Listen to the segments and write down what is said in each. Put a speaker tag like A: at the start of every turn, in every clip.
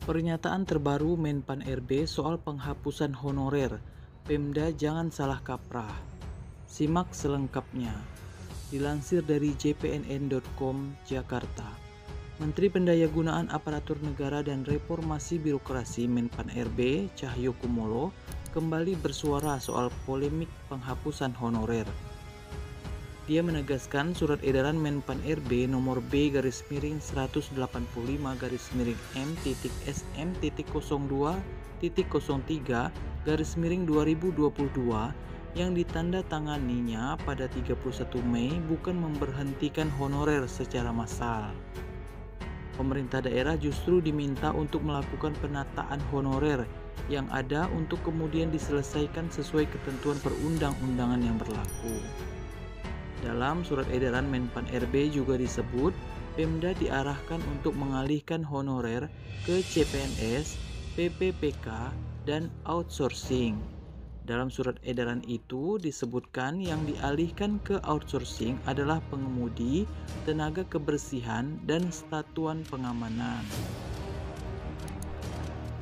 A: Pernyataan terbaru Menpan RB soal penghapusan honorer. Pemda jangan salah kaprah. Simak selengkapnya. Dilansir dari jpnn.com, Jakarta. Menteri Pendayagunaan Aparatur Negara dan Reformasi Birokrasi Menpan RB, Cahyokumolo, kembali bersuara soal polemik penghapusan honorer. Dia menegaskan surat edaran Menpan RB nomor B-M-M.M.02-03-2022 yang ditanda tanganinya pada 31 Mei bukan memberhentikan honorer secara massal. Pemerintah daerah justru diminta untuk melakukan penataan honorer yang ada untuk kemudian diselesaikan sesuai ketentuan perundang-undangan yang berlaku. Dalam surat edaran Menpan RB juga disebut, Pemda diarahkan untuk mengalihkan honorer ke CPNS, PPPK, dan outsourcing. Dalam surat edaran itu disebutkan yang dialihkan ke outsourcing adalah pengemudi, tenaga kebersihan, dan satuan pengamanan.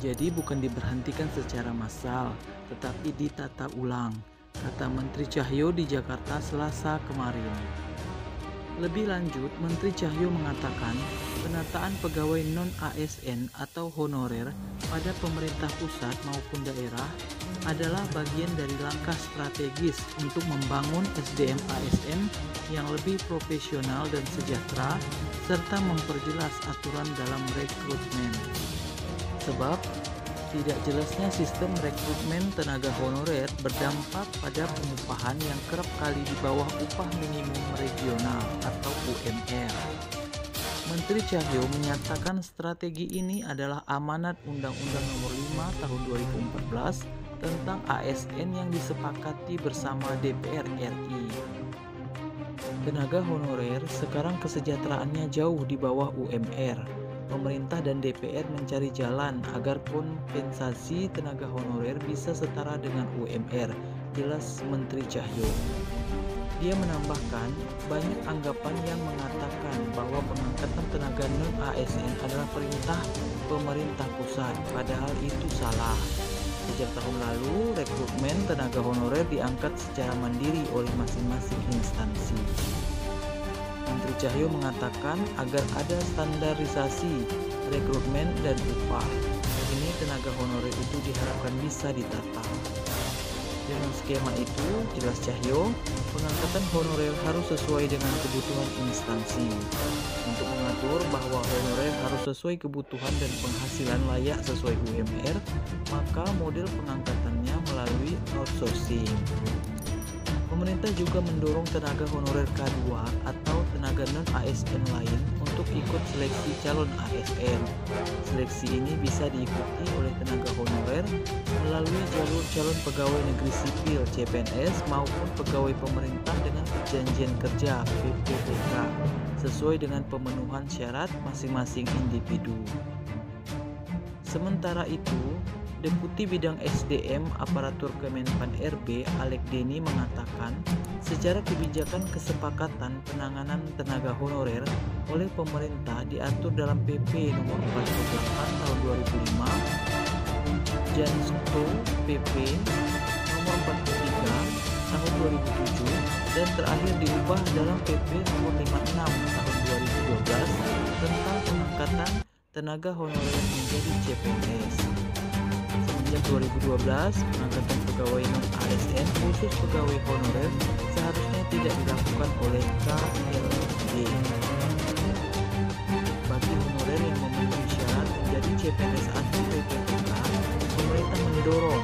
A: Jadi bukan diberhentikan secara massal, tetapi ditata ulang, kata Menteri Cahyo di Jakarta Selasa kemarin. Lebih lanjut, Menteri Cahyo mengatakan penataan pegawai non-ASN atau honorer pada pemerintah pusat maupun daerah adalah bagian dari langkah strategis untuk membangun SDM ASN yang lebih profesional dan sejahtera serta memperjelas aturan dalam rekrutmen. Sebab tidak jelasnya sistem rekrutmen tenaga honorer berdampak pada pengupahan yang kerap kali di bawah upah minimum regional atau UMR. Menteri Cahyo menyatakan strategi ini adalah amanat Undang-Undang Nomor 5 Tahun 2014 tentang ASN yang disepakati bersama DPR RI. Tenaga honorer sekarang kesejahteraannya jauh di bawah UMR. Pemerintah dan DPR mencari jalan agar kompensasi tenaga honorer bisa setara dengan UMR, jelas Menteri Cahyo. Dia menambahkan, banyak anggapan yang mengatakan bahwa pengangkatan tenaga non-ASN adalah perintah pemerintah pusat, padahal itu salah. Sejak tahun lalu, rekrutmen tenaga honorer diangkat secara mandiri oleh masing-masing instansi. Menteri Cahyo mengatakan agar ada standarisasi rekrutmen dan upah. Ini tenaga honorer itu diharapkan bisa ditata. Dengan skema itu, jelas Cahyo, pengangkatan honorer harus sesuai dengan kebutuhan instansi. Untuk mengatur bahwa honorer harus sesuai kebutuhan dan penghasilan layak sesuai UMR, maka model pengangkatannya melalui outsourcing. Pemerintah juga mendorong tenaga honorer K2 atau tenaga non-ASN lain untuk ikut seleksi calon ASN. Seleksi ini bisa diikuti oleh tenaga honorer melalui jalur calon pegawai negeri sipil CPNS maupun pegawai pemerintah dengan perjanjian kerja PPPK sesuai dengan pemenuhan syarat masing-masing individu. Sementara itu, Deputi Bidang SDM Aparatur Kemenpan RB Alek Deni mengatakan, secara kebijakan kesepakatan penanganan tenaga honorer oleh pemerintah diatur dalam PP nomor 48 tahun 2005, Jansto PP nomor 43 tahun 2007 dan terakhir diubah dalam PP nomor 56 tahun 2012 tentang pengangkatan tenaga honorer menjadi CPNS. Sejak 2012, pengangkatan pegawai non-ASN khusus pegawai honorer seharusnya tidak dilakukan oleh KLD. Bagi honorer yang memenuhi syarat menjadi CPNS atau PPPK, pemerintah mendorong